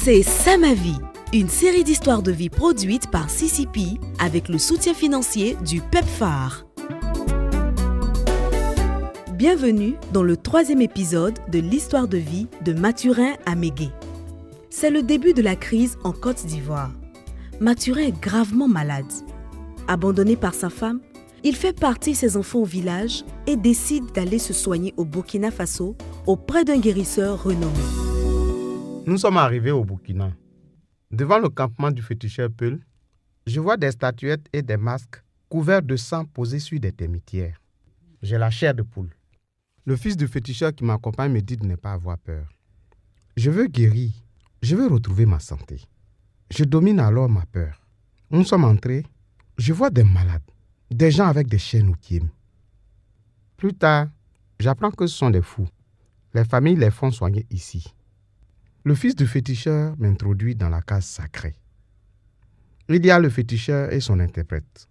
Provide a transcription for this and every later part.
C'est Ça ma vie, une série d'histoires de vie produite par CCP avec le soutien financier du PEPFAR. Bienvenue dans le 3e épisode de l'histoire de vie de Mathurin Amégué. C'est le début de la crise en Côte d'Ivoire. Mathurin est gravement malade. Abandonné par sa femme, il fait partir ses enfants au village et décide d'aller se soigner au Burkina Faso auprès d'un guérisseur renommé. Nous sommes arrivés au Burkina. Devant le campement du féticheur Peul, je vois des statuettes et des masques couverts de sang posés sur des termitières. J'ai la chair de poule. Le fils du féticheur qui m'accompagne me dit de ne pas avoir peur. Je veux guérir. Je veux retrouver ma santé. Je domine alors ma peur. Nous sommes entrés. Je vois des malades, des gens avec des chaînes aux pieds. Plus tard, j'apprends que ce sont des fous. Les familles les font soigner ici. Le fils du féticheur m'introduit dans la case sacrée. Il y a le féticheur et son interprète.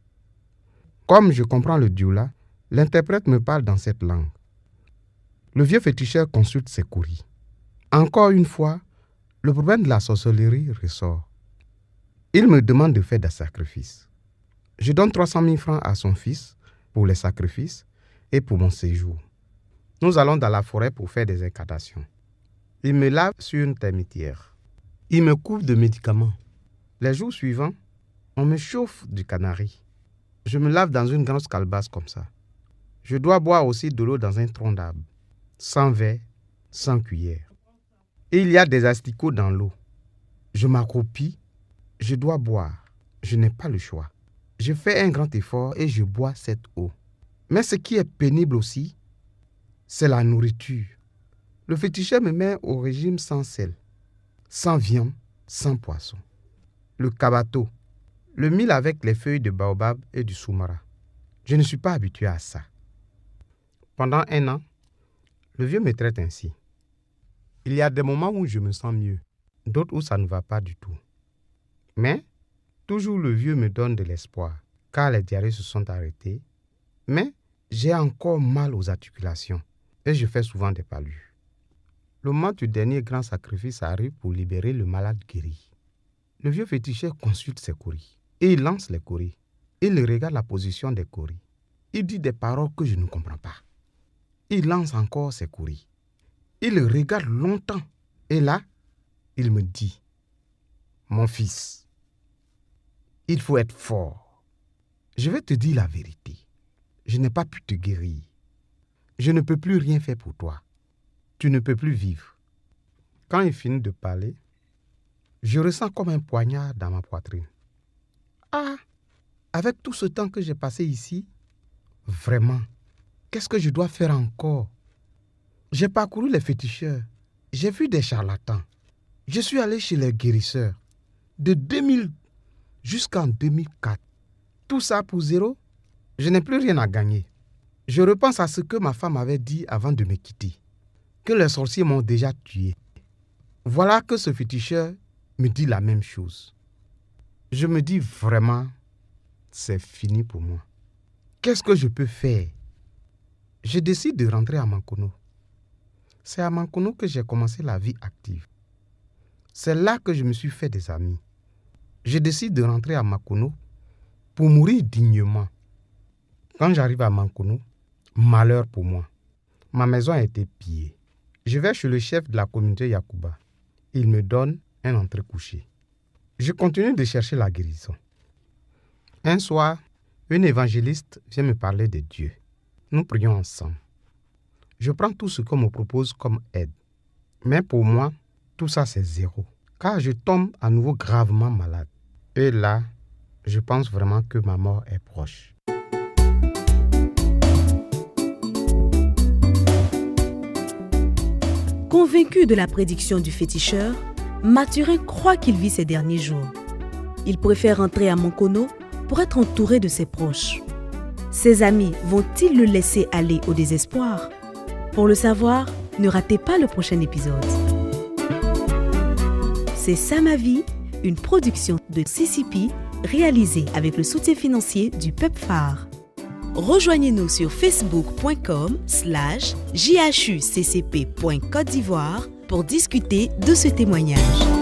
Comme je comprends le dioula, l'interprète me parle dans cette langue. Le vieux féticheur consulte ses courriers. Encore une fois, le problème de la sorcellerie ressort. Il me demande de faire des sacrifices. Je donne 300 000 francs à son fils pour les sacrifices et pour mon séjour. Nous allons dans la forêt pour faire des incantations. Il me lave sur une termitière. Il me couvre de médicaments. Les jours suivants, on me chauffe du canari. Je me lave dans une grande calebasse comme ça. Je dois boire aussi de l'eau dans un tronc d'arbre, sans verre, sans cuillère. Et il y a des asticots dans l'eau. Je m'accroupis, je dois boire. Je n'ai pas le choix. Je fais un grand effort et je bois cette eau. Mais ce qui est pénible aussi, c'est la nourriture. Le féticheur me met au régime sans sel, sans viande, sans poisson. Le kabato, le mil avec les feuilles de baobab et du soumara. Je ne suis pas habitué à ça. Pendant 1 an, le vieux me traite ainsi. Il y a des moments où je me sens mieux, d'autres où ça ne va pas du tout. Mais, toujours le vieux me donne de l'espoir, car les diarrhées se sont arrêtées. Mais, j'ai encore mal aux articulations et je fais souvent des palus. Le moment du dernier grand sacrifice arrive pour libérer le malade guéri. Le vieux féticheur consulte ses courriers et il lance les courriers. Il regarde la position des courriers. Il dit des paroles que je ne comprends pas. Il lance encore ses courriers. Il regarde longtemps et là, il me dit « Mon fils, il faut être fort. Je vais te dire la vérité. Je n'ai pas pu te guérir. Je ne peux plus rien faire pour toi. Tu ne peux plus vivre. » Quand il finit de parler, je ressens comme un poignard dans ma poitrine. Ah, avec tout ce temps que j'ai passé ici, vraiment, qu'est-ce que je dois faire encore? J'ai parcouru les féticheurs, j'ai vu des charlatans. Je suis allé chez les guérisseurs. De 2000 jusqu'en 2004. Tout ça pour zéro? Je n'ai plus rien à gagner. Je repense à ce que ma femme avait dit avant de me quitter. Que les sorciers m'ont déjà tué. Voilà que ce féticheur me dit la même chose. Je me dis vraiment, c'est fini pour moi. Qu'est-ce que je peux faire? Je décide de rentrer à Mankono. C'est à Mankono que j'ai commencé la vie active. C'est là que je me suis fait des amis. Je décide de rentrer à Mankono pour mourir dignement. Quand j'arrive à Mankono, malheur pour moi. Ma maison a été pillée. Je vais chez le chef de la communauté Yakuba. Il me donne un entrecouché. Je continue de chercher la guérison. Un soir, une évangéliste vient me parler de Dieu. Nous prions ensemble. Je prends tout ce qu'on me propose comme aide. Mais pour moi, tout ça c'est zéro. Car je tombe à nouveau gravement malade. Et là, je pense vraiment que ma mort est proche. Convaincu de la prédiction du féticheur, Mathurin croit qu'il vit ses derniers jours. Il préfère rentrer à Mankono pour être entouré de ses proches. Ses amis vont-ils le laisser aller au désespoir? Pour le savoir, ne ratez pas le prochain épisode. C'est Ça ma vie, une production de CCP réalisée avec le soutien financier du PEPFAR. Rejoignez-nous sur facebook.com/jhuccp.côte d'Ivoire pour discuter de ce témoignage.